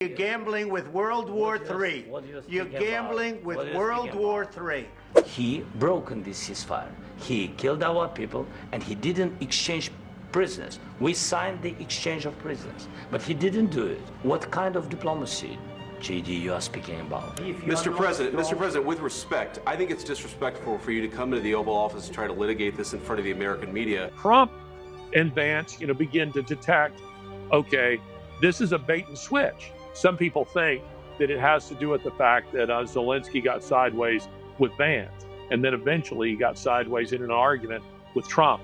You're gambling with World War III. You're gambling with World War III. He broken this ceasefire. He killed our people, and he didn't exchange prisoners. We signed the exchange of prisoners, but he didn't do it. What kind of diplomacy, JD, you are speaking about? Mr. President, with respect, I think it's disrespectful for you to come into the Oval Office and try to litigate this in front of the American media. Trump and Vance, begin to detect, okay, this is a bait and switch. Some people think that it has to do with the fact that Zelensky got sideways with Vance, and then eventually he got sideways in an argument with Trump.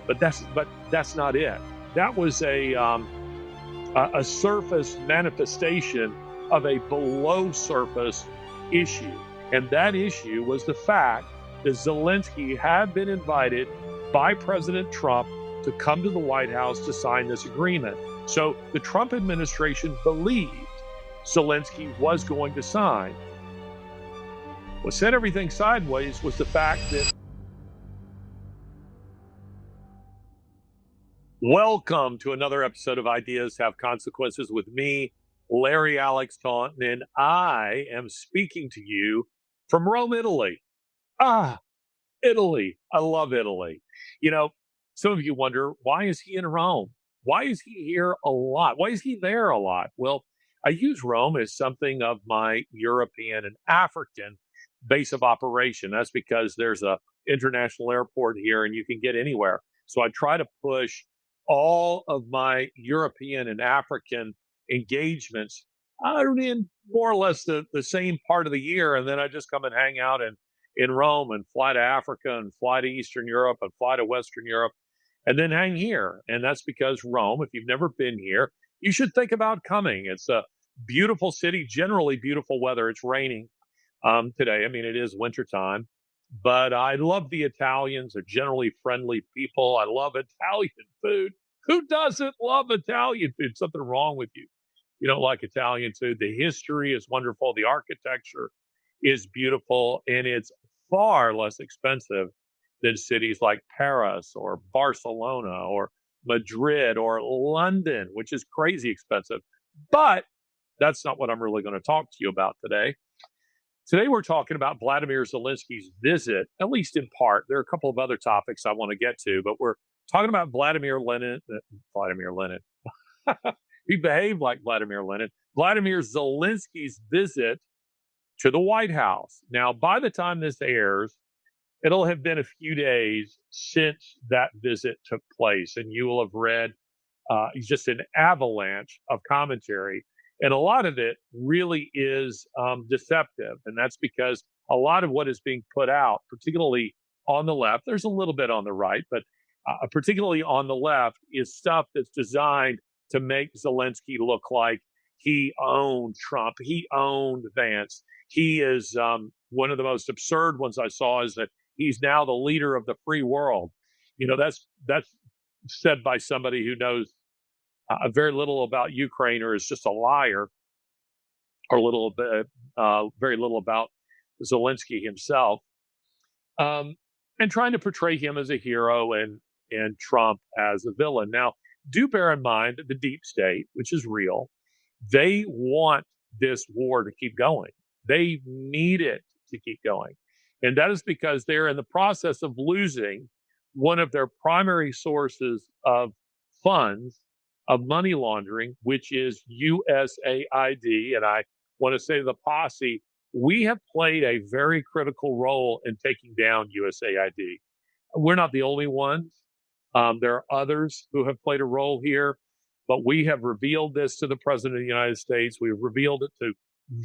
But that's not it. That was a surface manifestation of a below surface issue, and that issue was the fact that Zelensky had been invited by President Trump to come to the White House to sign this agreement. So the Trump administration believed Zelensky was going to sign. What set everything sideways was the fact that... Welcome to another episode of Ideas Have Consequences with me, Larry Alex Taunton, and I am speaking to you from Rome, Italy. Italy. I love Italy. Some of you wonder, why is he in Rome? Why is he here a lot? Why is he there a lot? Well, I use Rome as something of my European and African base of operation. That's because there's an international airport here and you can get anywhere. So I try to push all of my European and African engagements in more or less the same part of the year. And then I just come and hang out in Rome and fly to Africa and fly to Eastern Europe and fly to Western Europe and then hang here. And that's because Rome, if you've never been here, you should think about coming. It's a beautiful city, generally beautiful weather. It's raining today. I mean, it is wintertime, but I love the Italians. They're generally friendly people. I love Italian food. Who doesn't love Italian food? Something wrong with you. You don't like Italian food. The history is wonderful. The architecture is beautiful, and it's far less expensive than cities like Paris or Barcelona or Madrid or London, which is crazy expensive. But that's not what I'm really going to talk to you about today. Today, we're talking about Vladimir Zelensky's visit, at least in part. There are a couple of other topics I want to get to, but we're talking about Vladimir Lenin. He behaved like Vladimir Lenin. Vladimir Zelensky's visit to the White House. Now, by the time this airs, it'll have been a few days since that visit took place, and you will have read just an avalanche of commentary. And a lot of it really is deceptive. And that's because a lot of what is being put out, particularly on the left, there's a little bit on the right, but particularly on the left, is stuff that's designed to make Zelensky look like he owned Trump. He owned Vance. He is one of the most absurd ones I saw is that he's now the leader of the free world. That's said by somebody who knows very little about Ukraine or is just a liar, or very little about Zelensky himself, and trying to portray him as a hero and Trump as a villain. Now, do bear in mind that the deep state, which is real, they want this war to keep going. They need it to keep going. And that is because they're in the process of losing one of their primary sources of funds, of money laundering, which is USAID. And I want to say to the posse, we have played a very critical role in taking down USAID. We're not the only ones. There are others who have played a role here, but we have revealed this to the President of the United States. We've revealed it to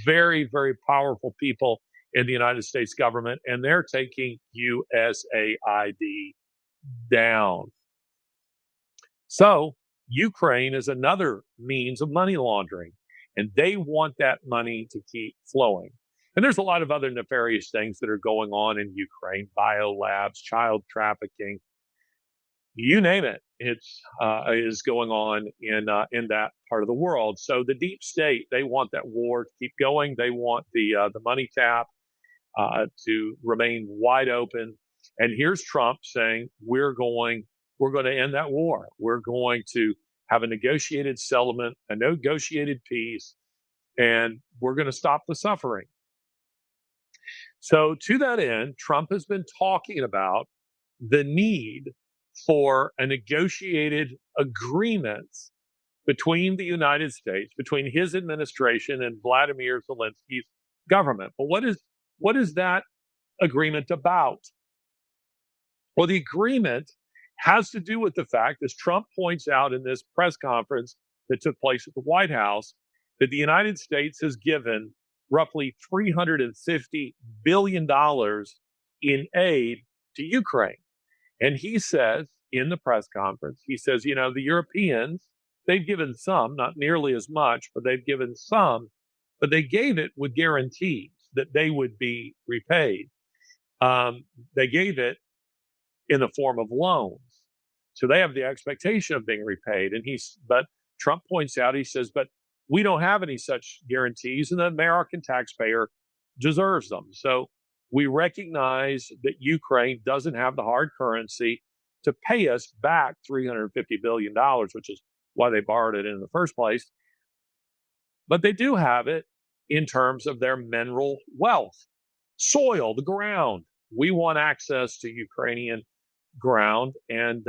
very, very powerful people in the United States government, and they're taking USAID down. So Ukraine is another means of money laundering, and they want that money to keep flowing. And there's a lot of other nefarious things that are going on in Ukraine, biolabs, child trafficking, you name it. Is going on in that part of the world. So the deep state, they want that war to keep going. They want the money tap to remain wide open. And here's Trump saying, we're going to end that war. We're going to have a negotiated settlement, a negotiated peace. and we're going to stop the suffering. So to that end, Trump has been talking about the need for a negotiated agreement between the United States, between his administration and Vladimir Zelensky's government. But what is that agreement about? Well, the agreement has to do with the fact, as Trump points out in this press conference that took place at the White House, that the United States has given roughly $350 billion in aid to Ukraine. And he says in the press conference, he says, you know, the Europeans, they've given some, not nearly as much, but they've given some, but they gave it with guarantees that they would be repaid. They gave it in the form of loans. So they have the expectation of being repaid. But Trump points out, he says, but we don't have any such guarantees, and the American taxpayer deserves them. So we recognize that Ukraine doesn't have the hard currency to pay us back $350 billion, which is why they borrowed it in the first place. But they do have it in terms of their mineral wealth, soil, the ground. We want access to Ukrainian ground, and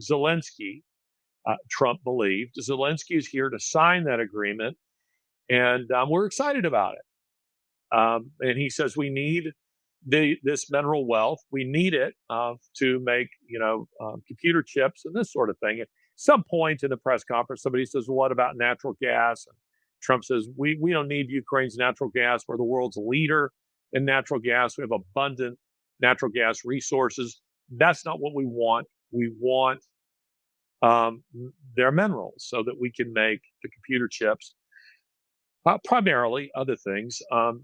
Zelensky, Trump believed, Zelensky is here to sign that agreement, and we're excited about it. And he says we need this mineral wealth. We need it to make computer chips and this sort of thing. At some point in the press conference, somebody says, well, "What about natural gas?" And Trump says, "We don't need Ukraine's natural gas. We're the world's leader in natural gas. We have abundant natural gas resources. That's not what we want. We want their minerals so that we can make the computer chips, primarily other things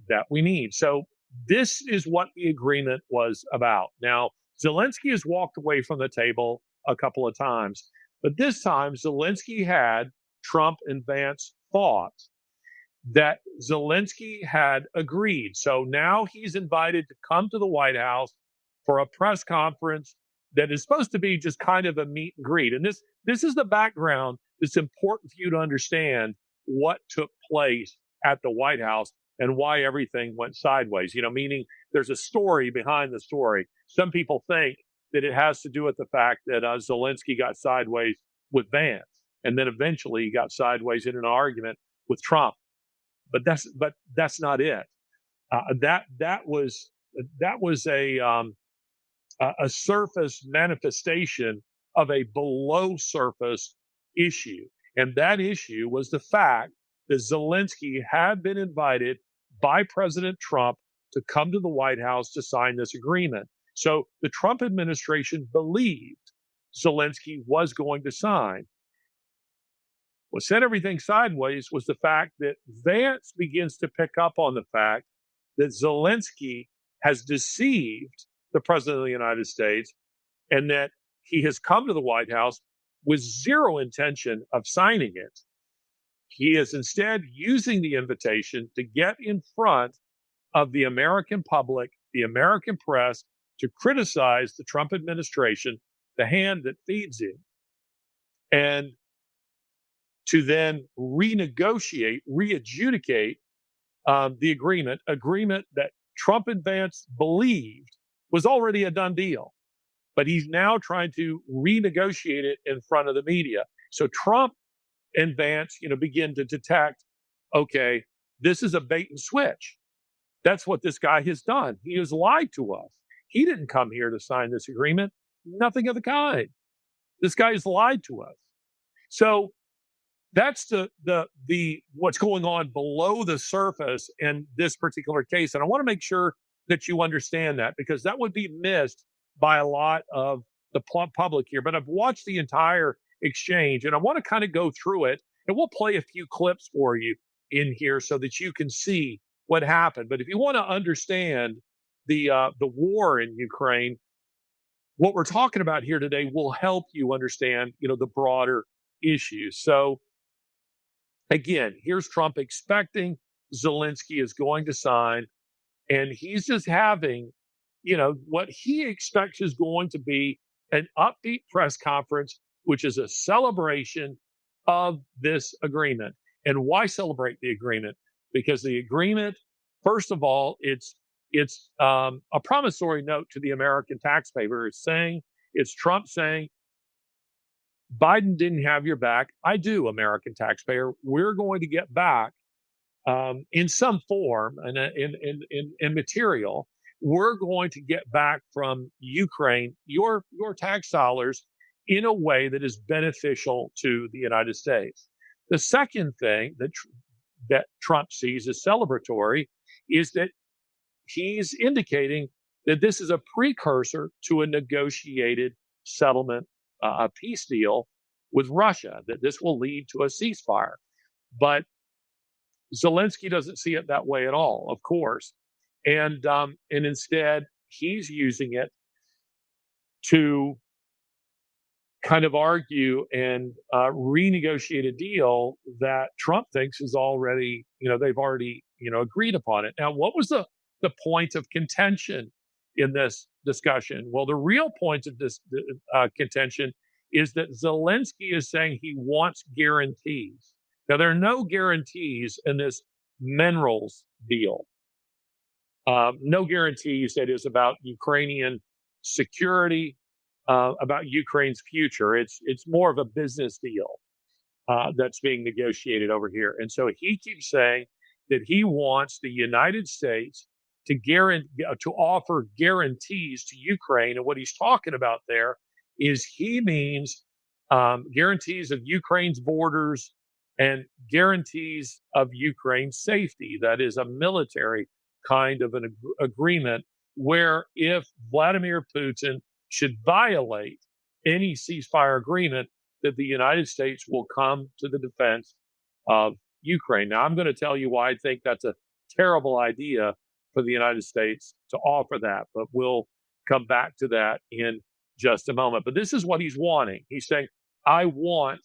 that we need." So this is what the agreement was about. Now, Zelensky has walked away from the table a couple of times, but this time Zelensky had Trump and Vance thought that Zelensky had agreed. So now he's invited to come to the White House for a press conference that is supposed to be just kind of a meet and greet. And this is the background that's important for you to understand what took place at the White House and why everything went sideways. Meaning there's a story behind the story. Some people think that it has to do with the fact that Zelensky got sideways with Vance, and then eventually he got sideways in an argument with Trump. But that's not it. That was a surface manifestation of a below surface issue. And that issue was the fact that Zelensky had been invited by President Trump to come to the White House to sign this agreement. So the Trump administration believed Zelensky was going to sign. What sent everything sideways was the fact that Vance begins to pick up on the fact that Zelensky has deceived the President of the United States, and that he has come to the White House with zero intention of signing it. He is instead using the invitation to get in front of the American public, the American press, to criticize the Trump administration, the hand that feeds him, and to then renegotiate, readjudicate the agreement that Trump and Vance believed was already a done deal. But he's now trying to renegotiate it in front of the media. So Trump and Vance, begin to detect, okay, this is a bait and switch. That's what this guy has done. He has lied to us. He didn't come here to sign this agreement. Nothing of the kind. This guy has lied to us. So that's the what's going on below the surface in this particular case. And I want to make sure that you understand that, because that would be missed by a lot of the public here. But I've watched the entire exchange, and I want to kind of go through it, and we'll play a few clips for you in here so that you can see what happened. But if you want to understand the war in Ukraine, what we're talking about here today will help you understand, the broader issues. So again, here's Trump expecting Zelensky is going to sign, and he's just having, what he expects is going to be an upbeat press conference, which is a celebration of this agreement. And why celebrate the agreement? Because the agreement, first of all, it's a promissory note to the American taxpayer. It's Trump saying, Biden didn't have your back. I do, American taxpayer. We're going to get back in some form and in material. We're going to get back from Ukraine your tax dollars in a way that is beneficial to the United States. The second thing that Trump sees as celebratory is that he's indicating that this is a precursor to a negotiated settlement, a peace deal with Russia, that this will lead to a ceasefire. But Zelensky doesn't see it that way at all, of course. And instead, he's using it to kind of argue and renegotiate a deal that Trump thinks is already, they've already, agreed upon it. Now, what was the point of contention in this discussion? Well, the real point of this contention is that Zelensky is saying he wants guarantees. Now, there are no guarantees in this minerals deal. No guarantees that is about Ukrainian security, about Ukraine's future. It's more of a business deal that's being negotiated over here. And so he keeps saying that he wants the United States to offer guarantees to Ukraine. And what he's talking about there is he means guarantees of Ukraine's borders and guarantees of Ukraine's safety. That is a military kind of an agreement where if Vladimir Putin should violate any ceasefire agreement, that the United States will come to the defense of Ukraine. Now, I'm going to tell you why I think that's a terrible idea for the United States to offer that, but we'll come back to that in just a moment. But this is what he's wanting. He's saying, I want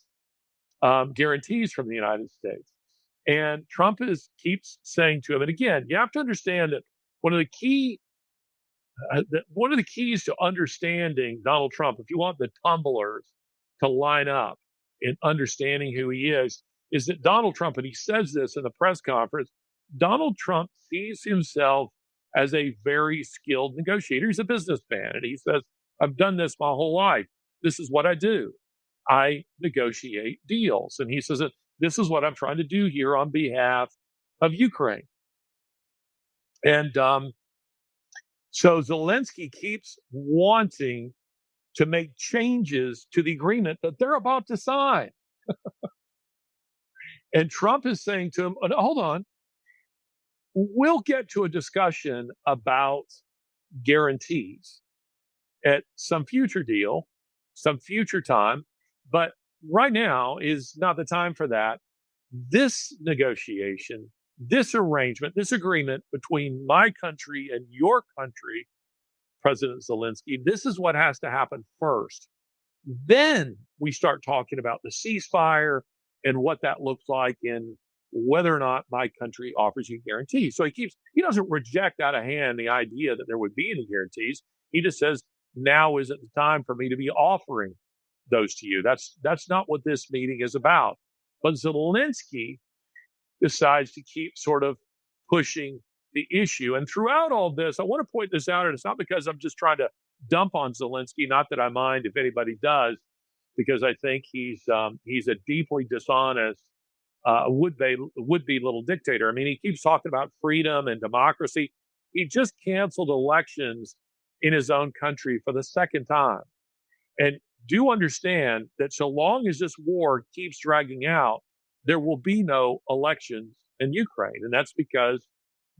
guarantees from the United States. And Trump keeps saying to him, and again, you have to understand that one of the keys to understanding Donald Trump, if you want the tumblers to line up in understanding who he is that Donald Trump, and he says this in the press conference, Donald Trump sees himself as a very skilled negotiator. He's a businessman, and he says, I've done this my whole life. This is what I do. I negotiate deals. And he says that this is what I'm trying to do here on behalf of Ukraine. And so Zelensky keeps wanting to make changes to the agreement that they're about to sign. And Trump is saying to him, hold on, we'll get to a discussion about guarantees at some future deal, some future time. But right now is not the time for that. This negotiation, this arrangement, this agreement between my country and your country, President Zelensky, this is what has to happen first. Then we start talking about the ceasefire and what that looks like and whether or not my country offers you guarantees. So he doesn't reject out of hand the idea that there would be any guarantees. He just says, now isn't the time for me to be offering those to you. That's not what this meeting is about. But Zelensky decides to keep sort of pushing the issue. And throughout all this, I want to point this out, and it's not because I'm just trying to dump on Zelensky, not that I mind if anybody does, because I think he's a deeply dishonest would-be little dictator. I mean, he keeps talking about freedom and democracy. He just canceled elections in his own country for the second time. And do understand that so long as this war keeps dragging out, there will be no elections in Ukraine. And that's because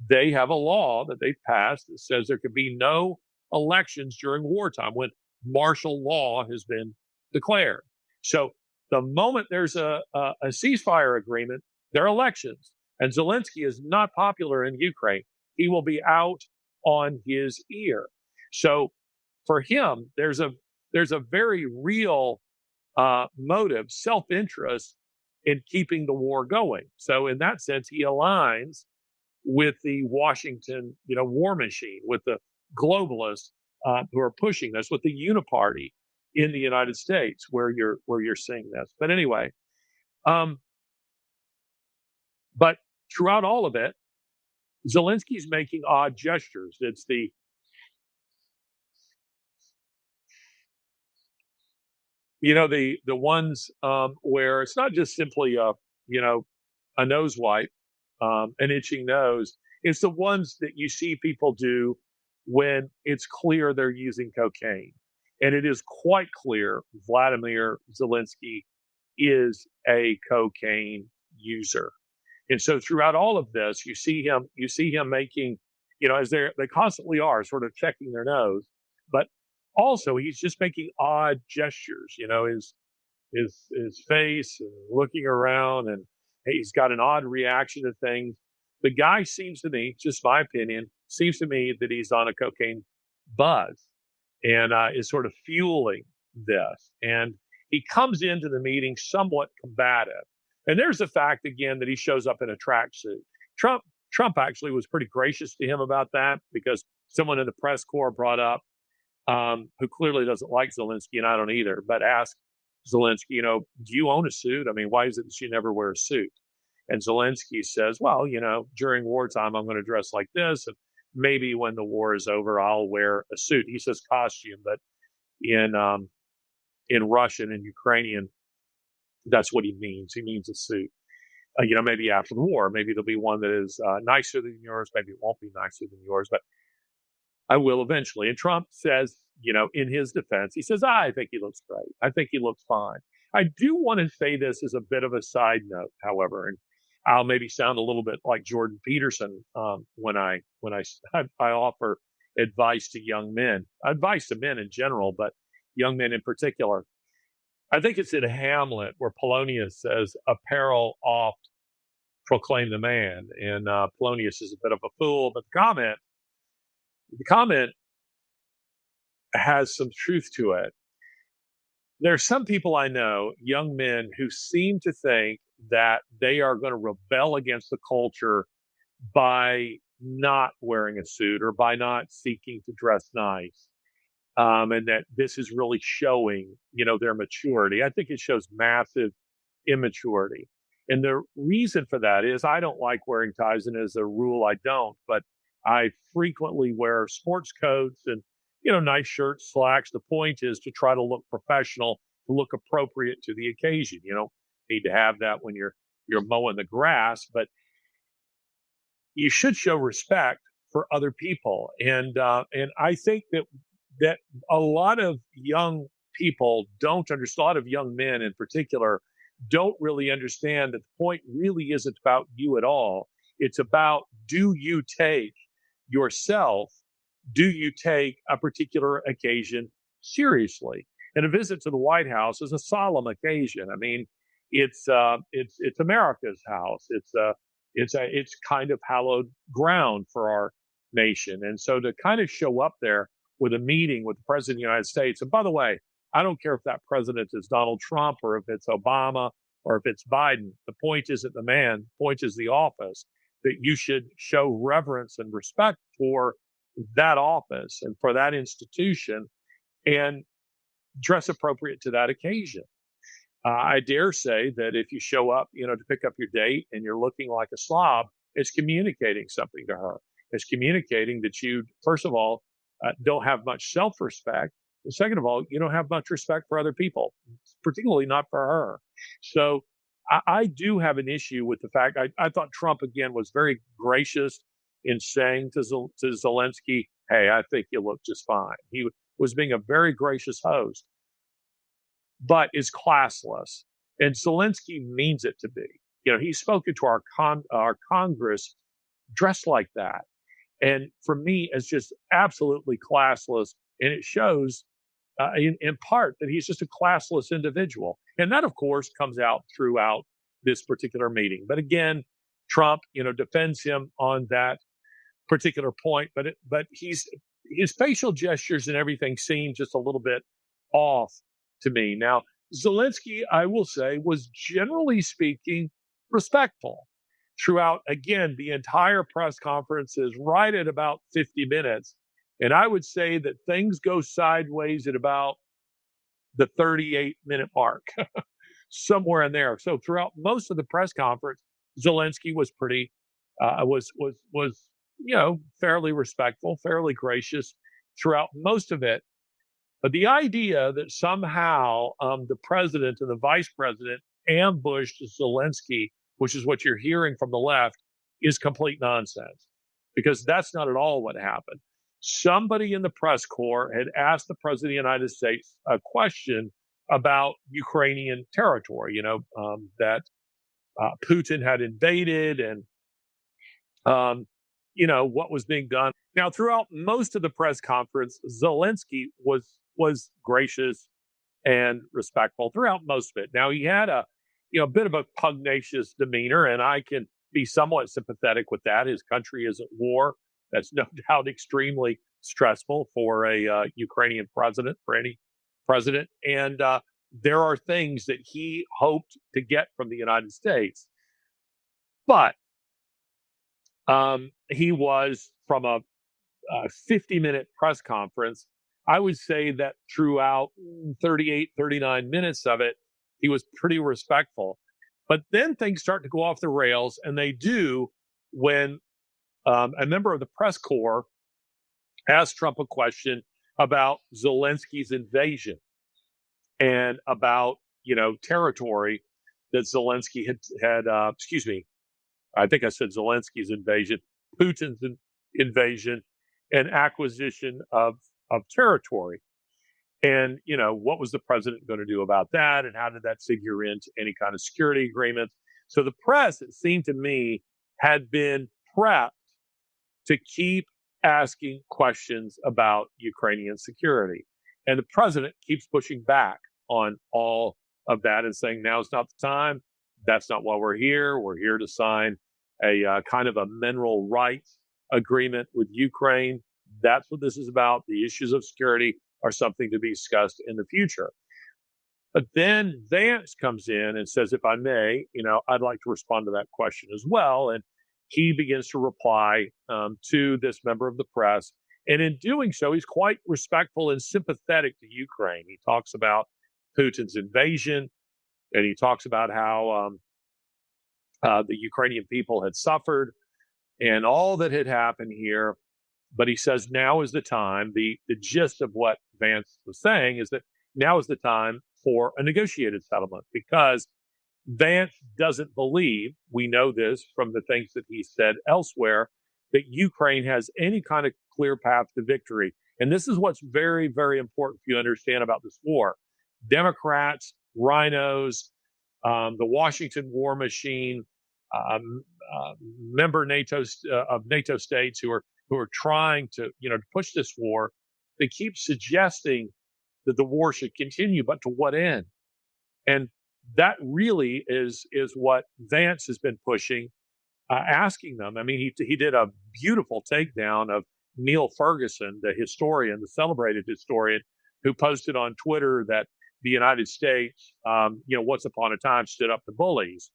they have a law that they've passed that says there could be no elections during wartime when martial law has been declared. So the moment there's a ceasefire agreement, there are elections. And Zelensky is not popular in Ukraine. He will be out on his ear. So for him, there's a very real motive, self-interest in keeping the war going. So in that sense, he aligns with the Washington, war machine, with the globalists who are pushing this, with the uniparty in the United States, where you're seeing this. But anyway, But throughout all of it, Zelensky's making odd gestures. It's the the ones where it's not just simply a nose wipe, an itching nose. It's the ones that you see people do when it's clear they're using cocaine, and it is quite clear Vladimir Zelensky is a cocaine user. And so throughout all of this, you see him making, as they constantly are sort of checking their nose, but also he's just making odd gestures, his face and looking around, and he's got an odd reaction to things. The guy seems to me, just my opinion, seems to me that he's on a cocaine buzz and is sort of fueling this. And he comes into the meeting somewhat combative. And there's the fact again that he shows up in a tracksuit. Trump actually was pretty gracious to him about that, because someone in the press corps brought up, who clearly doesn't like Zelensky, and I don't either, but asked Zelensky, do you own a suit? I mean, why is it that you never wear a suit? And Zelensky says, well, during wartime, I'm going to dress like this, and maybe when the war is over, I'll wear a suit. He says costume, but in Russian and Ukrainian, that's what he means. He means a suit. Maybe after the war, maybe there'll be one that is nicer than yours. Maybe it won't be nicer than yours, but I will eventually. And Trump says, in his defense, he says, I think he looks great. I think he looks fine. I do want to say this as a bit of a side note, however, and I'll maybe sound a little bit like Jordan Peterson when I offer advice to young men, advice to men in general, but young men in particular. I think it's in Hamlet where Polonius says, apparel oft proclaim the man. And Polonius is a bit of a fool, but the comment has some truth to it. There are some people I know, young men, who seem to think that they are going to rebel against the culture by not wearing a suit or by not seeking to dress nice. And that this is really showing, their maturity. I think it shows massive immaturity. And the reason for that is I don't like wearing ties, and as a rule, I don't. But I frequently wear sports coats and, nice shirts, slacks. The point is to try to look professional, to look appropriate to the occasion. You don't need to have that when you're mowing the grass, but you should show respect for other people. And I think that a lot of young people don't understand, a lot of young men in particular, don't really understand that the point really isn't about you at all. It's about, do you take a particular occasion seriously? And a visit to the White House is a solemn occasion. I mean, it's America's house. It's kind of hallowed ground for our nation. And so to kind of show up there with a meeting with the President of the United States, and by the way, I don't care if that president is Donald Trump or if it's Obama or if it's Biden. The point isn't the man, the point is the office, that you should show reverence and respect for that office and for that institution and dress appropriate to that occasion. I dare say that if you show up, to pick up your date and you're looking like a slob, it's communicating something to her. It's communicating that you, first of all, don't have much self-respect. And second of all, you don't have much respect for other people, particularly not for her. So I do have an issue with the fact, I thought Trump, again, was very gracious in saying to Zelensky, hey, I think you look just fine. He was being a very gracious host, but is classless. And Zelensky means it to be. He's spoken to our Congress dressed like that. And for me, it's just absolutely classless. And it shows in part that he's just a classless individual. And that, of course, comes out throughout this particular meeting. But again, Trump, defends him on that particular point. But his facial gestures and everything seem just a little bit off to me. Now, Zelensky, I will say, was generally speaking respectful throughout, again, the entire press conference is right at about 50 minutes. And I would say that things go sideways at about the 38-minute mark, somewhere in there. So throughout most of the press conference, Zelensky was pretty, was fairly respectful, fairly gracious throughout most of it. But the idea that somehow the president and the vice president ambushed Zelensky, which is what you're hearing from the left, is complete nonsense, because that's not at all what happened. Somebody in the press corps had asked the president of the United States a question about Ukrainian territory, that Putin had invaded, and what was being done. Now, throughout most of the press conference, Zelensky was gracious and respectful throughout most of it. Now, he had a bit of a pugnacious demeanor, and I can be somewhat sympathetic with that. His country is at war. That's no doubt extremely stressful for a Ukrainian president, for any president. And there are things that he hoped to get from the United States. But he was, from a 50-minute press conference, I would say that throughout 38, 39 minutes of it, he was pretty respectful. But then things start to go off the rails, and they do when a member of the press corps asked Trump a question about Zelensky's invasion and about, territory that Zelensky had I think I said Zelensky's invasion, Putin's invasion and acquisition of territory. And, what was the president going to do about that? And how did that figure into any kind of security agreements? So the press, it seemed to me, had been prepped to keep asking questions about Ukrainian security. And the president keeps pushing back on all of that and saying, now's not the time. That's not why we're here. We're here to sign a kind of a mineral rights agreement with Ukraine. That's what this is about. The issues of security are something to be discussed in the future. But then Vance comes in and says, if I may, I'd like to respond to that question as well. And he begins to reply to this member of the press. And in doing so, he's quite respectful and sympathetic to Ukraine. He talks about Putin's invasion, and he talks about how the Ukrainian people had suffered and all that had happened here. But he says now is the time. The gist of what Vance was saying is that now is the time for a negotiated settlement, because Vance doesn't believe, we know this from the things that he said elsewhere, that Ukraine has any kind of clear path to victory. And this is what's very, very important for you to understand about this war. Democrats, rhinos, the Washington war machine, member of NATO states who are trying to push this war, they keep suggesting that the war should continue, but to what end? And that really is what Vance has been pushing, asking them. I mean, he did a beautiful takedown of Neil Ferguson, the historian, the celebrated historian, who posted on Twitter that the United States, once upon a time stood up to bullies.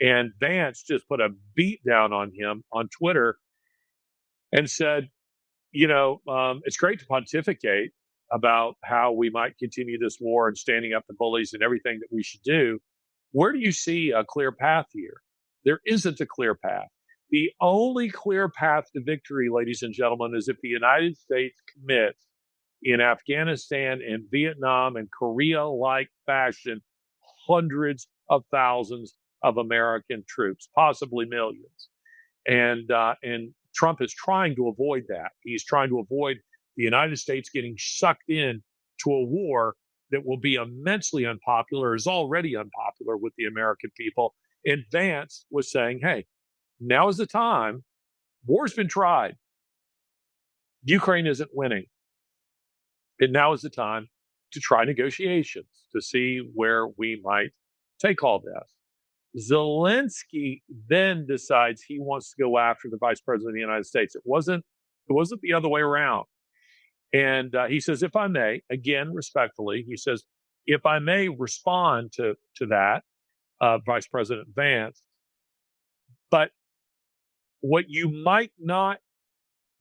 And Vance just put a beat down on him on Twitter and said, it's great to pontificate about how we might continue this war and standing up to bullies and everything that we should do. Where do you see a clear path here? There isn't a clear path. The only clear path to victory, ladies and gentlemen, is if the United States commits in Afghanistan and Vietnam and Korea-like fashion hundreds of thousands of American troops, possibly millions. And Trump is trying to avoid that. He's trying to avoid the United States getting sucked in to a war that will be immensely unpopular, is already unpopular with the American people. And Vance was saying, hey, now is the time. War's been tried. Ukraine isn't winning. And now is the time to try negotiations to see where we might take all this. Zelensky then decides he wants to go after the vice president of the United States. It wasn't the other way around. And he says, if I may, again, respectfully, he says, if I may respond to that, Vice President Vance, but what you might not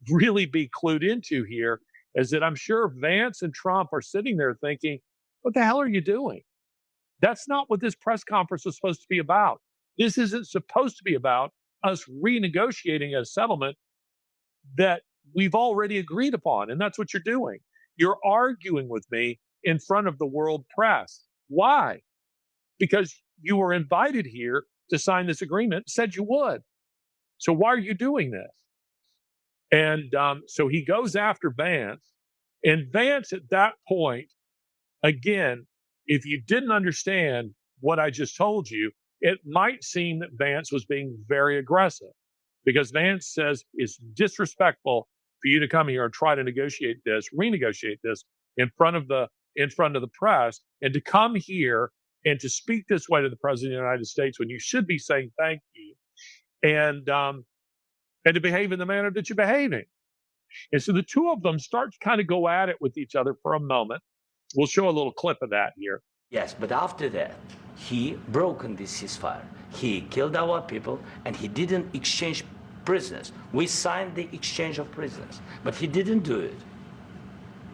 really be clued into here is that I'm sure Vance and Trump are sitting there thinking, what the hell are you doing? That's not what this press conference was supposed to be about. This isn't supposed to be about us renegotiating a settlement that we've already agreed upon. And that's what you're doing. You're arguing with me in front of the world press. Why? Because you were invited here to sign this agreement, said you would. So why are you doing this? And so he goes after Vance. And Vance at that point, again, if you didn't understand what I just told you, it might seem that Vance was being very aggressive, because Vance says it's disrespectful for you to come here and try to renegotiate this in front of the press, and to come here and to speak this way to the president of the United States when you should be saying thank you, and to behave in the manner that you're behaving. And so the two of them start to kind of go at it with each other for a moment. We'll show a little clip of that here. Yes, but after that, he broken this ceasefire. He killed our people, and he didn't exchange prisoners. We signed the exchange of prisoners, but he didn't do it.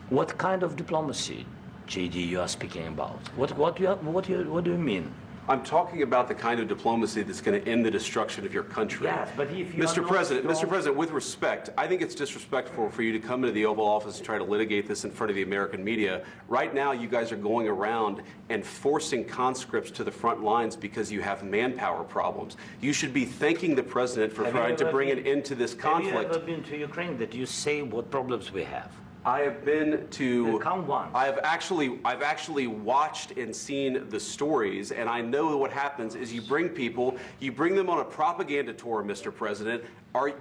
What kind of diplomacy, JD, you are speaking about? What do you mean? I'm talking about the kind of diplomacy that's going to end the destruction of your country. Yes, but if you Mr. President, with respect, I think it's disrespectful for you to come into the Oval Office and try to litigate this in front of the American media. Right now, you guys are going around and forcing conscripts to the front lines because you have manpower problems. You should be thanking the president for trying to bring an end to this conflict. Have you ever been to Ukraine that you say what problems we have? I have been to. Come once. I've actually watched and seen the stories, and I know what happens is you bring them on a propaganda tour, Mr. President.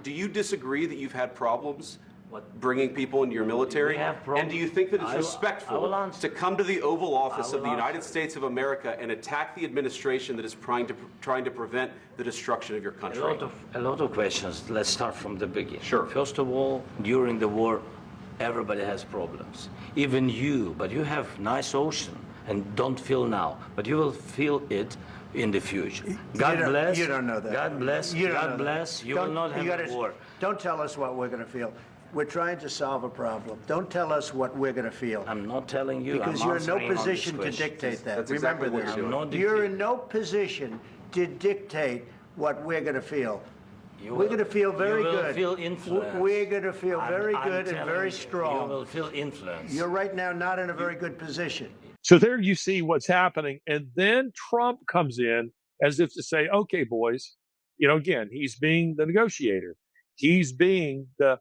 Do you disagree that you've had problems bringing people into your military? And do you think that it's respectful to come to the Oval Office of the United States of America and attack the administration that is trying to prevent the destruction of your country? A lot of questions. Let's start from the beginning. Sure. First of all, during the war, everybody has problems, even you, but you have nice ocean and don't feel now, but you will feel it in the future. God bless. You don't know that. God bless. God bless. You will not have a war. Don't tell us what we're going to feel. We're trying to solve a problem. Don't tell us what we're going to feel. I'm not telling you. Because you're in no position to dictate that. That's Remember exactly what this. You're in no position to dictate what we're going to feel. We're going to feel very good. You will feel influence. We're going to feel very good and very strong. You will feel influence. You're right now not in a very good position. So there you see what's happening. And then Trump comes in as if to say, okay, boys, again, he's being the negotiator. He's being the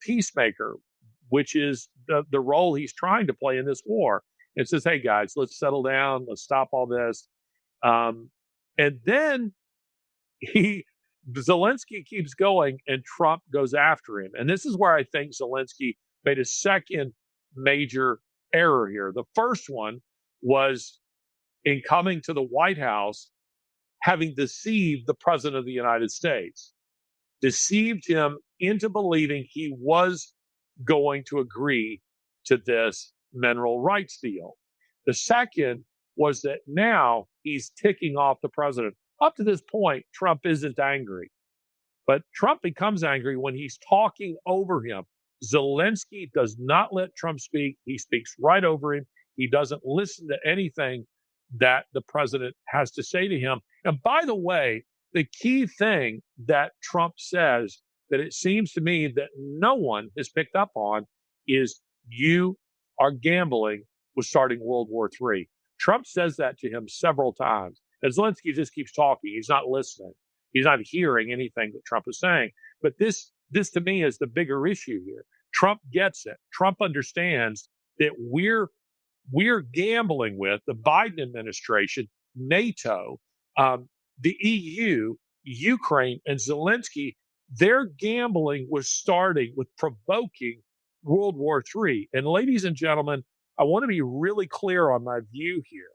peacemaker, which is the role he's trying to play in this war. And says, hey, guys, let's settle down. Let's stop all this. And then Zelensky keeps going and Trump goes after him. And this is where I think Zelensky made a second major error here. The first one was in coming to the White House, having deceived the president of the United States, deceived him into believing he was going to agree to this mineral rights deal. The second was that now he's ticking off the president. Up to this point, Trump isn't angry, but Trump becomes angry when he's talking over him. Zelensky does not let Trump speak. He speaks right over him. He doesn't listen to anything that the president has to say to him. And by the way, the key thing that Trump says that it seems to me that no one has picked up on is you are gambling with starting World War III. Trump says that to him several times. And Zelensky just keeps talking. He's not listening. He's not hearing anything that Trump is saying. But this to me is the bigger issue here. Trump gets it. Trump understands that we're gambling with the Biden administration, NATO, the EU, Ukraine, and Zelensky. Their gambling was starting with provoking World War III. And ladies and gentlemen, I want to be really clear on my view here.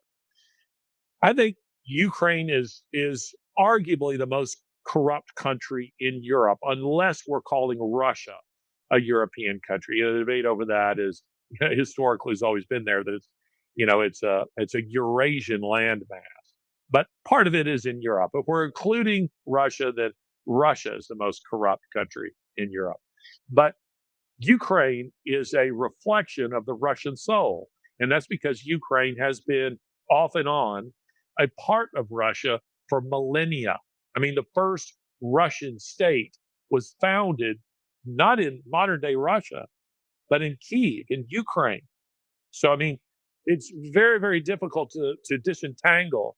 I think Ukraine is arguably the most corrupt country in Europe, unless we're calling Russia a European country. The debate over that is historically has always been there that it's a Eurasian landmass, but part of it is in Europe. If we're including Russia, then Russia is the most corrupt country in Europe. But Ukraine is a reflection of the Russian soul, and that's because Ukraine has been off and on a part of Russia for millennia. I mean, the first Russian state was founded not in modern day Russia, but in Kiev, in Ukraine. So, I mean, it's very, very difficult to disentangle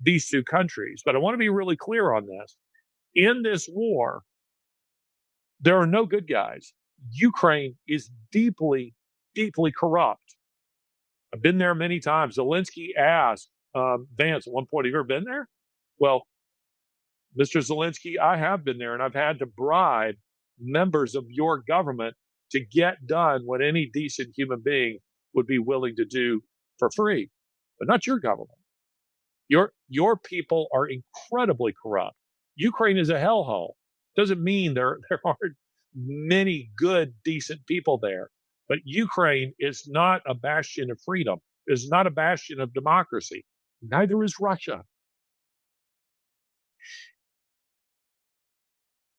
these two countries. But I want to be really clear on this. In this war, there are no good guys. Ukraine is deeply, deeply corrupt. I've been there many times. Zelensky asked Vance at one point, have you ever been there? Well, Mr. Zelensky, I have been there, and I've had to bribe members of your government to get done what any decent human being would be willing to do for free, but not your government. Your people are incredibly corrupt. Ukraine is a hellhole. Doesn't mean there aren't many good, decent people there, but Ukraine is not a bastion of freedom. Is not a bastion of democracy. Neither is Russia.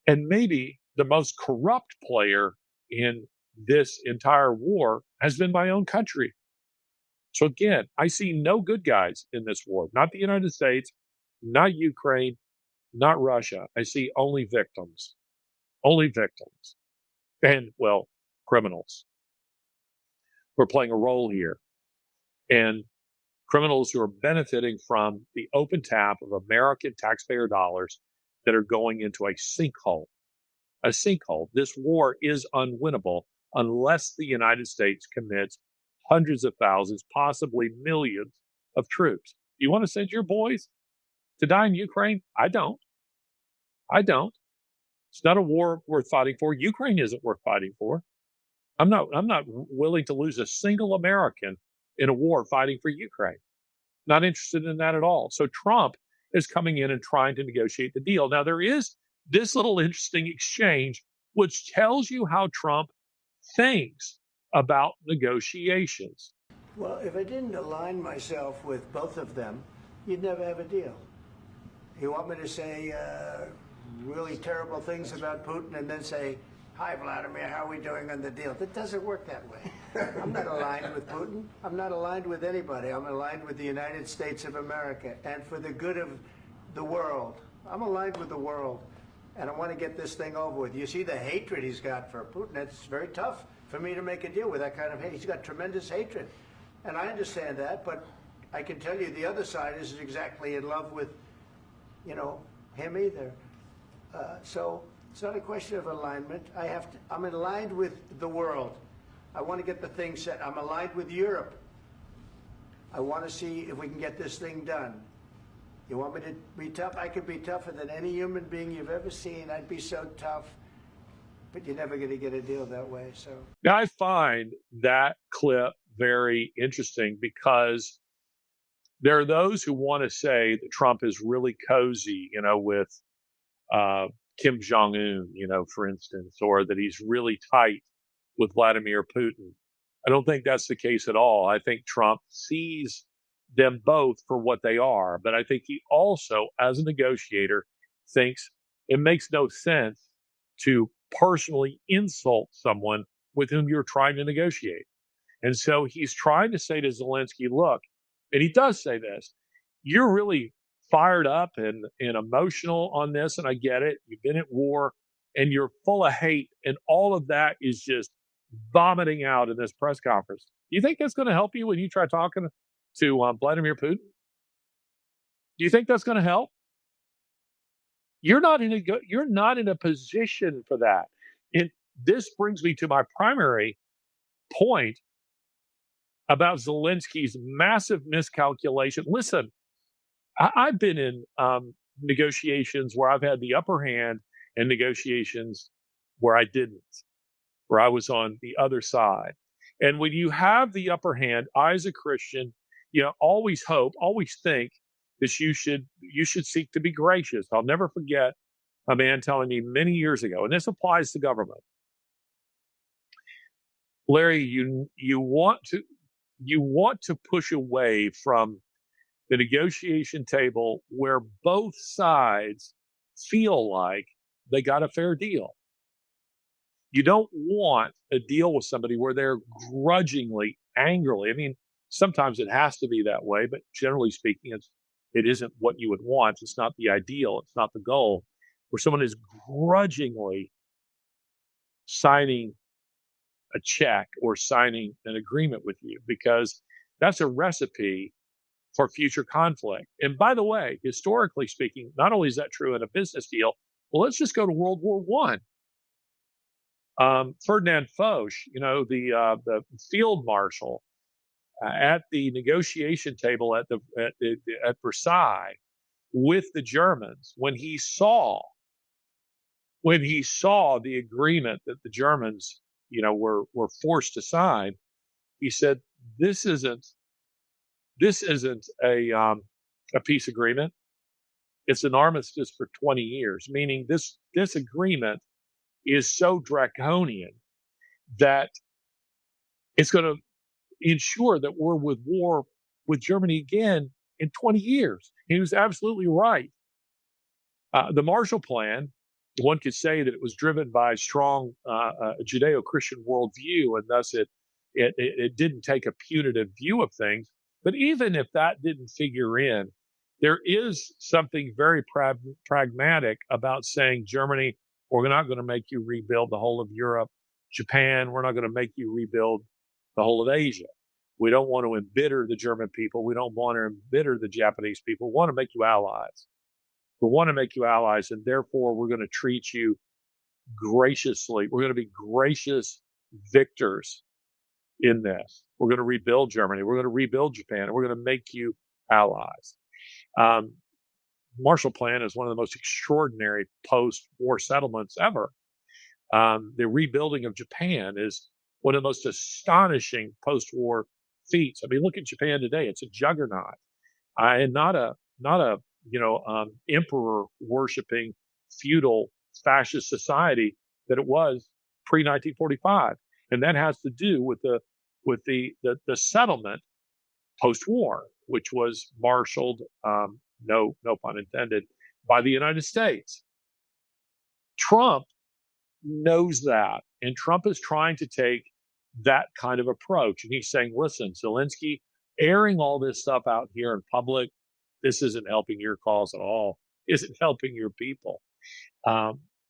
And maybe the most corrupt player in this entire war has been my own country. So again, I see no good guys in this war, not the United States, not Ukraine, not Russia. I see only victims, and, well, criminals who are playing a role here, and criminals who are benefiting from the open tap of American taxpayer dollars that are going into a sinkhole. A sinkhole. This war is unwinnable unless the United States commits hundreds of thousands, possibly millions of troops. You want to send your boys to die in Ukraine? I don't. It's not a war worth fighting for. Ukraine isn't worth fighting for. I'm not willing to lose a single American in a war fighting for Ukraine. Not interested in that at all. So Trump is coming in and trying to negotiate the deal. Now, there is this little interesting exchange, which tells you how Trump thinks about negotiations. Well, if I didn't align myself with both of them, you'd never have a deal. You want me to say really terrible things about Putin and then say, hi, Vladimir, how are we doing on the deal? That doesn't work that way. I'm not aligned with Putin. I'm not aligned with anybody. I'm aligned with the United States of America and for the good of the world. I'm aligned with the world, and I want to get this thing over with. You see the hatred he's got for Putin. It's very tough for me to make a deal with that kind of hate. He's got tremendous hatred, and I understand that, but I can tell you the other side isn't exactly in love with, him either. So it's not a question of alignment. I'm aligned with the world. I want to get the thing set. I'm aligned with Europe. I want to see if we can get this thing done. You want me to be tough? I could be tougher than any human being you've ever seen. I'd be so tough. But you're never going to get a deal that way. So now, I find that clip very interesting because there are those who want to say that Trump is really cozy, with Kim Jong-un, for instance, or that he's really tight with Vladimir Putin. I don't think that's the case at all. I think Trump sees them both for what they are, but I think he also, as a negotiator, thinks it makes no sense to personally insult someone with whom you're trying to negotiate. And so he's trying to say to Zelensky, look, and he does say this, you're really fired up and emotional on this, and I get it. You've been at war, and you're full of hate, and all of that is just vomiting out in this press conference. Do you think that's going to help you when you try talking to Vladimir Putin? Do you think that's going to help? You're not in a position for that. And this brings me to my primary point about Zelensky's massive miscalculation. Listen, I've been in negotiations where I've had the upper hand and negotiations where I didn't, where I was on the other side. And when you have the upper hand, I, as a Christian, always hope, always think that you should seek to be gracious. I'll never forget a man telling me many years ago, and this applies to government. Larry, you want to push away from the negotiation table where both sides feel like they got a fair deal. You don't want a deal with somebody where they're grudgingly, angrily. I mean, sometimes it has to be that way, but generally speaking, it's It isn't what you would want. It's not the ideal. It's not the goal. Where someone is grudgingly signing a check or signing an agreement with you, because that's a recipe for future conflict. And by the way, historically speaking, not only is that true in a business deal, well, let's just go to World War One. Ferdinand Foch, the field marshal at the negotiation table at Versailles with the Germans, when he saw the agreement that the Germans, were forced to sign, he said, "This isn't a peace agreement. It's an armistice for 20 years." Meaning this agreement is so draconian that it's going to ensure that we're with war with Germany again in 20 years. He was absolutely right. The Marshall Plan, one could say that it was driven by a strong Judeo-Christian worldview, and thus it didn't take a punitive view of things. But even if that didn't figure in, there is something very pragmatic about saying, Germany, we're not going to make you rebuild the whole of Europe. Japan, we're not going to make you rebuild the whole of Asia. We don't want to embitter the German people. We don't want to embitter the Japanese people. We want to make you allies. We want to make you allies, and therefore we're going to treat you graciously. We're going to be gracious victors in this. We're going to rebuild Germany. We're going to rebuild Japan, and we're going to make you allies. Marshall Plan is one of the most extraordinary post-war settlements ever. The rebuilding of Japan is one of the most astonishing post-war feats. I mean, look at Japan today; it's a juggernaut, and not a emperor worshiping feudal fascist society that it was pre-1945, and that has to do with the settlement post-war, which was marshaled, no pun intended, by the United States. Trump knows that, and Trump is trying to take that kind of approach, and he's saying, listen, Zelensky, airing all this stuff out here in public, this isn't helping your cause at all. Isn't helping your people.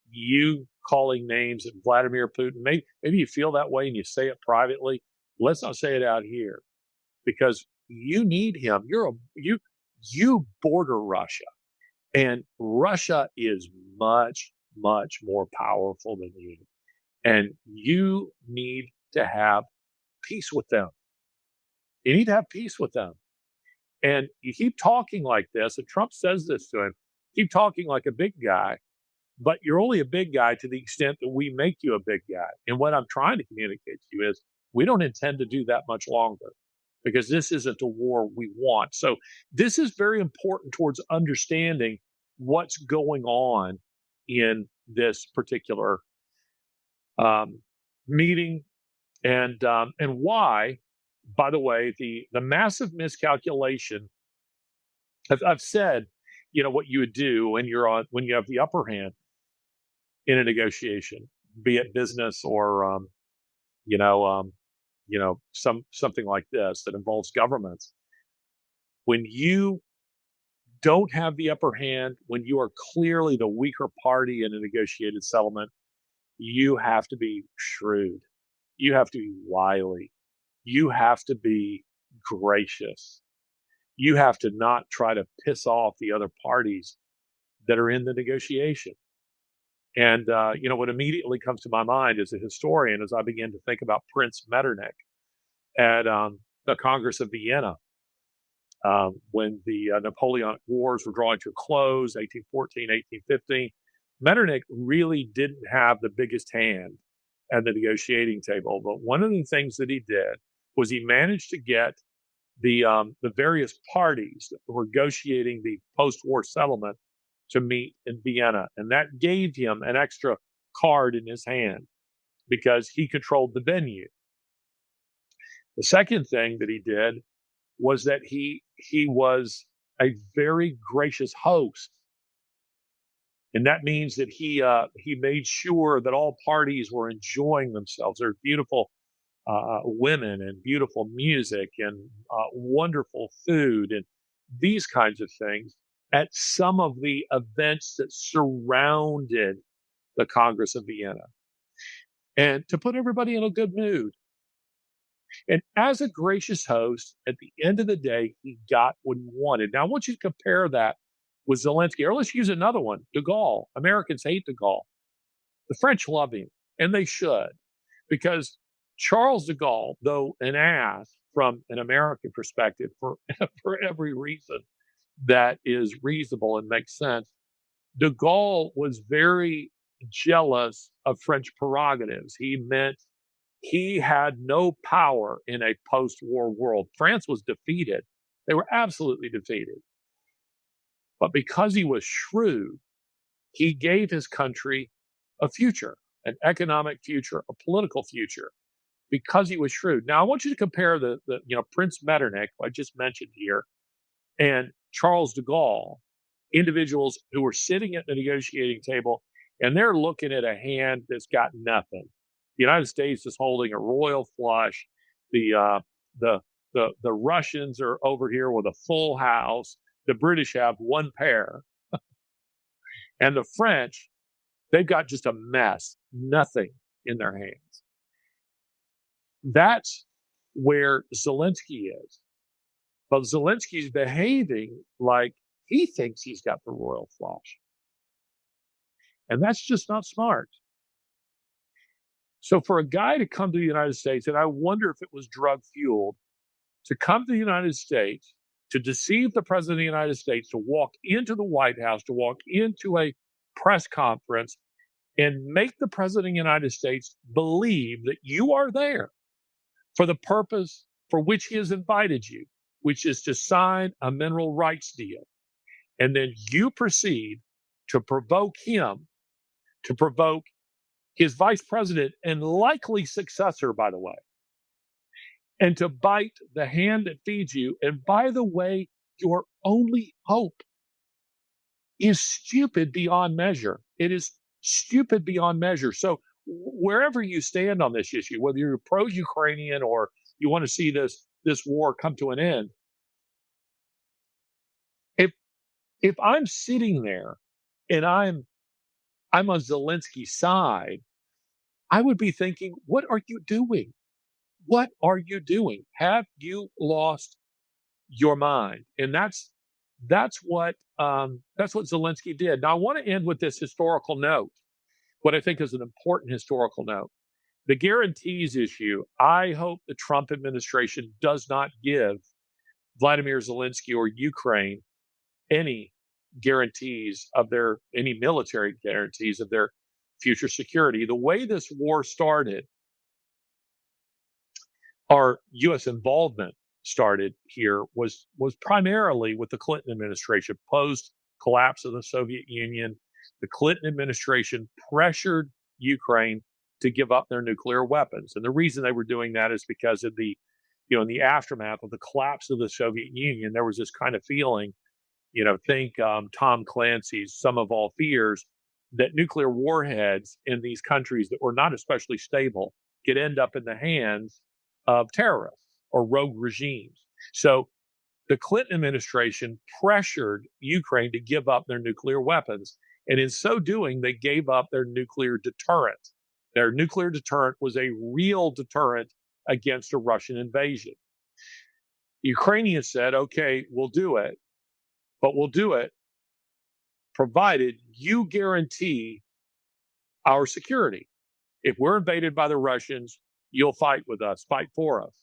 You calling names at Vladimir Putin, maybe you feel that way and you say it privately. Let's not say it out here, because you need him. You border Russia, and Russia is much, much more powerful than you, and you need to have peace with them. You need to have peace with them. And you keep talking like this, and Trump says this to him, keep talking like a big guy, but you're only a big guy to the extent that we make you a big guy. And what I'm trying to communicate to you is we don't intend to do that much longer, because this isn't a war we want. So this is very important towards understanding what's going on in this particular meeting, and why. By the way, the massive miscalculation. I've said, what you would do when you have the upper hand in a negotiation, be it business or something like this that involves governments. When you don't have the upper hand, when you are clearly the weaker party in a negotiated settlement, you have to be shrewd. You have to be wily. You have to be gracious. You have to not try to piss off the other parties that are in the negotiation. And, what immediately comes to my mind as a historian, as I begin to think about Prince Metternich at the Congress of Vienna, when the Napoleonic Wars were drawing to a close, 1814, 1815, Metternich really didn't have the biggest hand at the negotiating table. But one of the things that he did was he managed to get the various parties that were negotiating the post-war settlement to meet in Vienna. And that gave him an extra card in his hand because he controlled the venue. The second thing that he did was that he was a very gracious host. And that means that he made sure that all parties were enjoying themselves. There are beautiful women and beautiful music and wonderful food. And these kinds of things at some of the events that surrounded the Congress of Vienna, and to put everybody in a good mood. And as a gracious host, at the end of the day, he got what he wanted. Now, I want you to compare that with Zelensky, or let's use another one, de Gaulle. Americans hate de Gaulle. The French love him, and they should, because Charles de Gaulle, though an ass from an American perspective for, for every reason that is reasonable and makes sense, de Gaulle was very jealous of French prerogatives. He meant he had no power in a post-war world. France was defeated. They were absolutely defeated. But because he was shrewd, he gave his country a future, an economic future, a political future, because he was shrewd. Now, I want you to compare the Prince Metternich, who I just mentioned here, and Charles de Gaulle, individuals who were sitting at the negotiating table, and they're looking at a hand that's got nothing. The United States is holding a royal flush. The Russians are over here with a full house. The British have one pair. And the French, they've got just a mess, nothing in their hands. That's where Zelensky is. But Zelensky's behaving like he thinks he's got the royal flush. And that's just not smart. So for a guy to come to the United States, and I wonder if it was drug fueled, to come to the United States, to deceive the president of the United States, to walk into the White House, to walk into a press conference and make the president of the United States believe that you are there for the purpose for which he has invited you, which is to sign a mineral rights deal. And then you proceed to provoke him, to provoke his vice president and likely successor, by the way, and to bite the hand that feeds you. And by the way, your only hope is stupid beyond measure. It is stupid beyond measure. So wherever you stand on this issue, whether you're pro-Ukrainian or you want to see this war come to an end, if I'm sitting there and I'm on Zelensky's side, I would be thinking, what are you doing? What are you doing? Have you lost your mind? And that's what Zelensky did. Now, I want to end with this historical note, what I think is an important historical note. The guarantees issue, I hope the Trump administration does not give Vladimir Zelensky or Ukraine any military guarantees of their future security. The way this war started, our U.S. involvement started here was primarily with the Clinton administration. Post collapse of the Soviet Union, the Clinton administration pressured Ukraine to give up their nuclear weapons. And the reason they were doing that is because of in the aftermath of the collapse of the Soviet Union, there was this kind of feeling, think Tom Clancy's Sum of All Fears, that nuclear warheads in these countries that were not especially stable could end up in the hands of terrorists or rogue regimes. So the Clinton administration pressured Ukraine to give up their nuclear weapons. And in so doing, they gave up their nuclear deterrent. Their nuclear deterrent was a real deterrent against a Russian invasion. The Ukrainians said, okay, we'll do it, but we'll do it provided you guarantee our security. If we're invaded by the Russians, you'll fight with us, fight for us.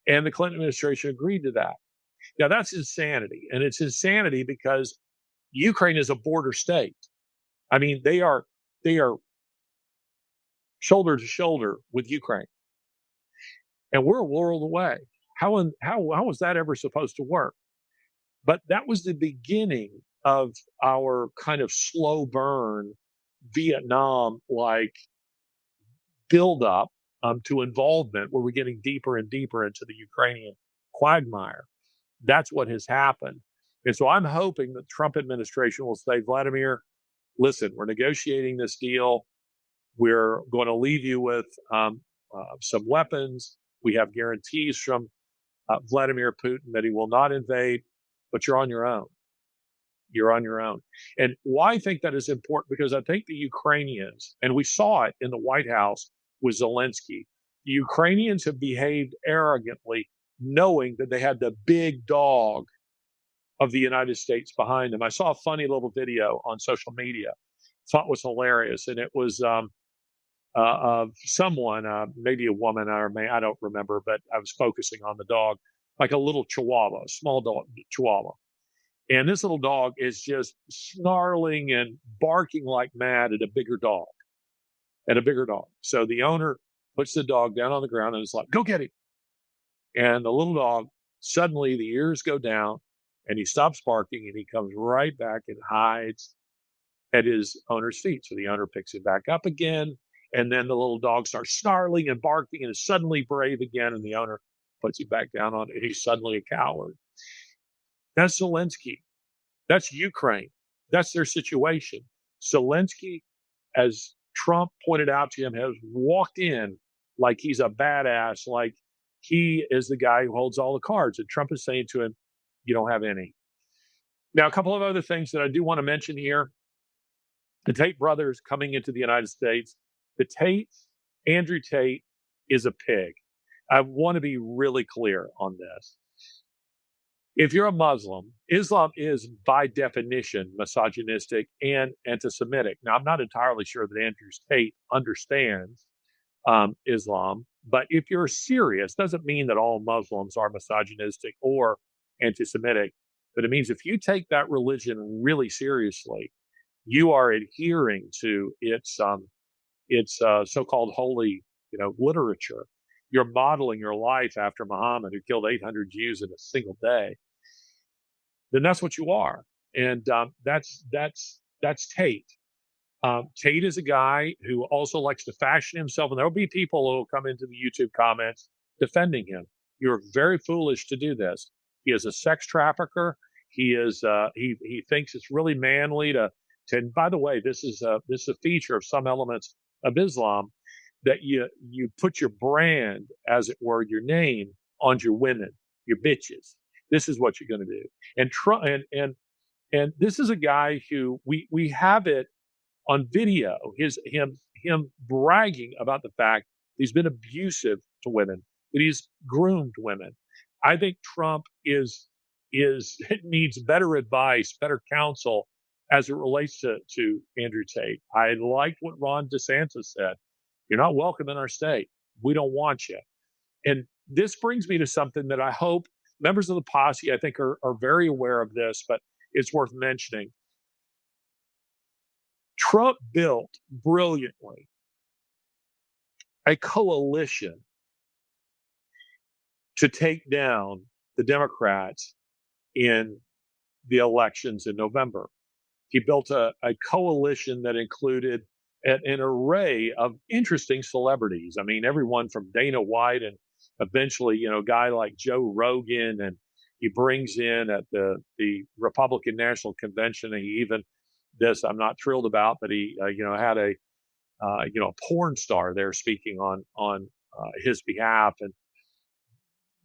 And the Clinton administration agreed to that. Now, that's insanity. And it's insanity because Ukraine is a border state. I mean, they are shoulder to shoulder with Ukraine. And we're a world away. How was that ever supposed to work? But that was the beginning of our kind of slow burn Vietnam-like buildup to involvement, where we're getting deeper and deeper into the Ukrainian quagmire. That's what has happened. And so I'm hoping that the Trump administration will say, Vladimir, listen, we're negotiating this deal. We're going to leave you with some weapons. We have guarantees from Vladimir Putin that he will not invade. but you're on your own. You're on your own. And why I think that is important, because I think the Ukrainians, and we saw it in the White House with Zelensky, the Ukrainians have behaved arrogantly, knowing that they had the big dog of the United States behind them. I saw a funny little video on social media. Thought it was hilarious, and it was someone, maybe a woman, or I don't remember, but I was focusing on the dog, like a little Chihuahua, a small dog, Chihuahua. And this little dog is just snarling and barking like mad at a bigger dog, So the owner puts the dog down on the ground and is like, go get him. And the little dog, suddenly the ears go down and he stops barking and he comes right back and hides at his owner's feet. So the owner picks him back up again. And then the little dog starts snarling and barking and is suddenly brave again. And the owner puts him back down on it. He's suddenly a coward. That's Zelensky. That's Ukraine. That's their situation. Zelensky, as Trump pointed out to him, has walked in like he's a badass, like he is the guy who holds all the cards. And Trump is saying to him, you don't have any. Now, a couple of other things that I do want to mention here. The Tate brothers coming into the United States. The Tate, Andrew Tate, is a pig. I want to be really clear on this. If you're a Muslim, Islam is by definition misogynistic and anti-Semitic. Now, I'm not entirely sure that Andrew Tate understands Islam, but if you're serious, doesn't mean that all Muslims are misogynistic or anti-Semitic, but it means if you take that religion really seriously, you are adhering to its so-called holy, literature. You're modeling your life after Muhammad, who killed 800 Jews in a single day. Then that's what you are, and that's Tate. Tate is a guy who also likes to fashion himself, and there will be people who will come into the YouTube comments defending him. You're very foolish to do this. He is a sex trafficker. He is he thinks it's really manly to. And by the way, this is a feature of some elements of Islam, that you put your brand, as it were, your name on your women, your bitches. This is what you're going to do. And this is a guy who we have it on video, him bragging about the fact he's been abusive to women, that he's groomed women. I think Trump needs better advice, better counsel as it relates to Andrew Tate. I liked what Ron DeSantis said. You're not welcome in our state. We don't want you. And this brings me to something that I hope members of the posse, I think, are very aware of this, but it's worth mentioning. Trump built brilliantly a coalition to take down the Democrats in the elections in November. He built a coalition that included an array of interesting celebrities. I mean, everyone from Dana White and eventually, a guy like Joe Rogan, and he brings in at the Republican National Convention. And he even I'm not thrilled about, but he had a porn star there speaking on his behalf, and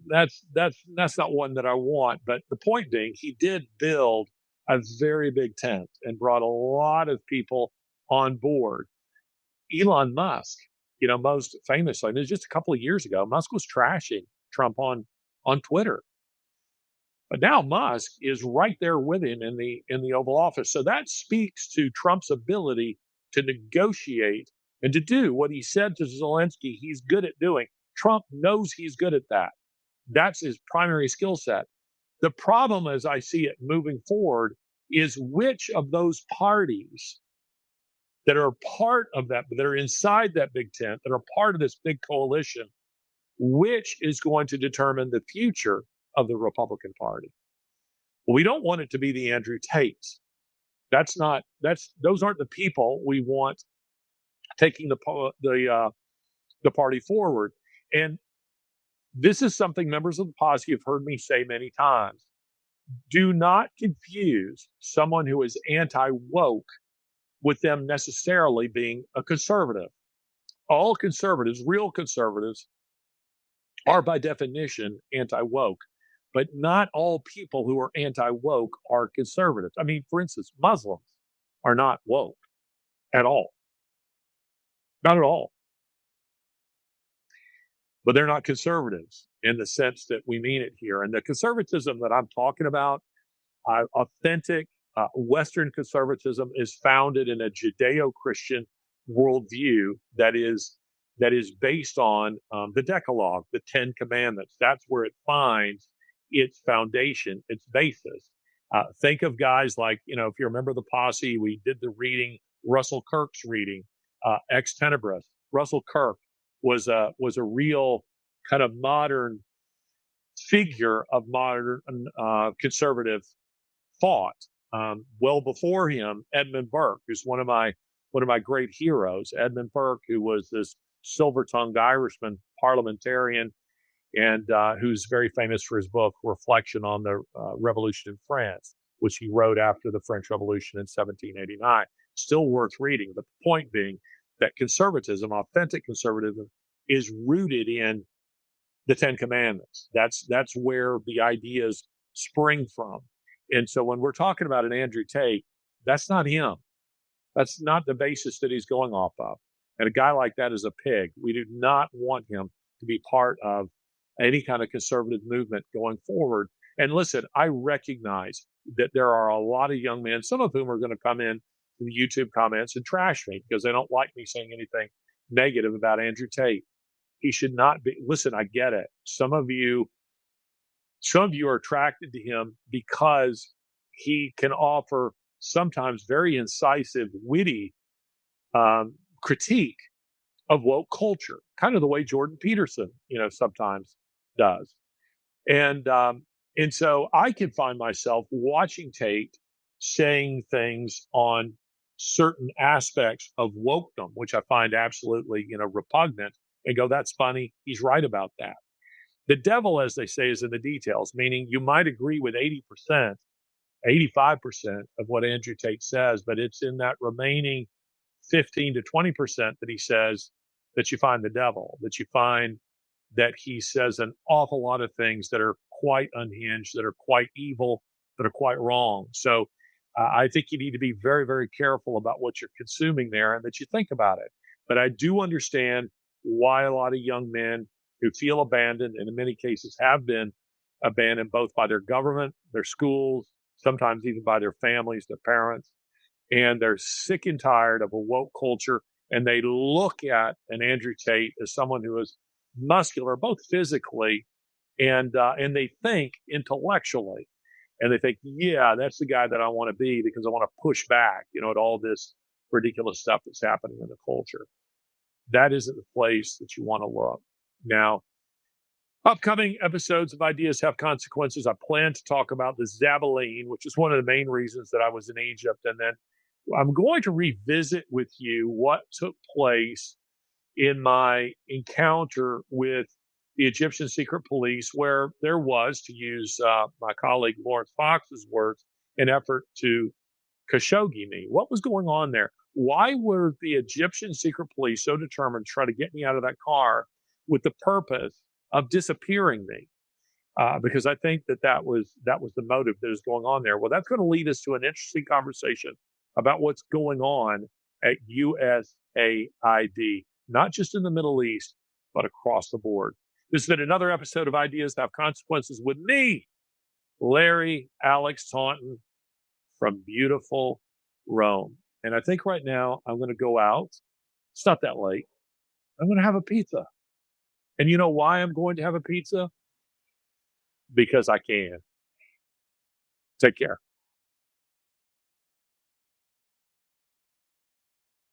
that's not one that I want. But the point being, he did build a very big tent and brought a lot of people on board. Elon Musk, most famously, and it was just a couple of years ago, Musk was trashing Trump on Twitter. But now Musk is right there with him in the Oval Office. So that speaks to Trump's ability to negotiate and to do what he said to Zelensky he's good at doing. Trump knows he's good at that. That's his primary skill set. The problem, as I see it moving forward, is which of those parties that are part of that are inside that big tent, that are part of this big coalition, which is going to determine the future of the Republican Party. Well, we don't want it to be the Andrew Tates. Those aren't the people we want taking the party forward. And this is something members of the posse have heard me say many times. Do not confuse someone who is anti-woke with them necessarily being a conservative. All conservatives, real conservatives, are by definition anti-woke. But not all people who are anti-woke are conservatives. I mean, for instance, Muslims are not woke at all. Not at all. But they're not conservatives in the sense that we mean it here. And the conservatism that I'm talking about, authentic Western conservatism, is founded in a Judeo-Christian worldview that is based on the Decalogue, the Ten Commandments. That's where it finds its foundation, its basis. Think of guys like, if you remember the Posse, we did the reading, Russell Kirk's reading, Ex Tenebris. Russell Kirk was a real kind of modern figure of modern conservative thought. Well before him, Edmund Burke, who's one of my great heroes. Edmund Burke, who was this silver-tongued Irishman parliamentarian, and who's very famous for his book Reflection on the Revolution in France, which he wrote after the French Revolution in 1789. Still worth reading. But the point being that conservatism, authentic conservatism, is rooted in the Ten Commandments. That's where the ideas spring from. And so when we're talking about an Andrew Tate, that's not him. That's not the basis that he's going off of. And a guy like that is a pig. We do not want him to be part of any kind of conservative movement going forward. And listen, I recognize that there are a lot of young men, some of whom are going to come in to the YouTube comments and trash me because they don't like me saying anything negative about Andrew Tate. He should not be. Listen, I get it. Some of you are attracted to him because he can offer sometimes very incisive, witty critique of woke culture, kind of the way Jordan Peterson, sometimes does. And so I can find myself watching Tate saying things on certain aspects of wokedom, which I find absolutely, repugnant, and go, that's funny. He's right about that. The devil, as they say, is in the details, meaning you might agree with 80%, 85% of what Andrew Tate says, but it's in that remaining 15 to 20% that he says that you find the devil, that you find that he says an awful lot of things that are quite unhinged, that are quite evil, that are quite wrong. So I think you need to be very, very careful about what you're consuming there and that you think about it. But I do understand why a lot of young men who feel abandoned, and in many cases have been abandoned both by their government, their schools, sometimes even by their families, their parents, and they're sick and tired of a woke culture, and they look at an Andrew Tate as someone who is muscular, both physically and they think intellectually, and they think, yeah, that's the guy that I want to be because I want to push back, at all this ridiculous stuff that's happening in the culture. That isn't the place that you want to look. Now, upcoming episodes of Ideas Have Consequences, I plan to talk about the Zabaleen, which is one of the main reasons that I was in Egypt. And then I'm going to revisit with you what took place in my encounter with the Egyptian secret police, where there was, to use my colleague Lawrence Fox's words, an effort to Khashoggi me. What was going on there? Why were the Egyptian secret police so determined to try to get me out of that car with the purpose of disappearing me? Because I think that was the motive that is going on there. Well, that's going to lead us to an interesting conversation about what's going on at USAID, not just in the Middle East, but across the board. This has been another episode of Ideas Have Consequences with me, Larry Alex Taunton, from beautiful Rome. And I think right now I'm going to go out. It's not that late. I'm going to have a pizza. And you know why I'm going to have a pizza? Because I can. Take care.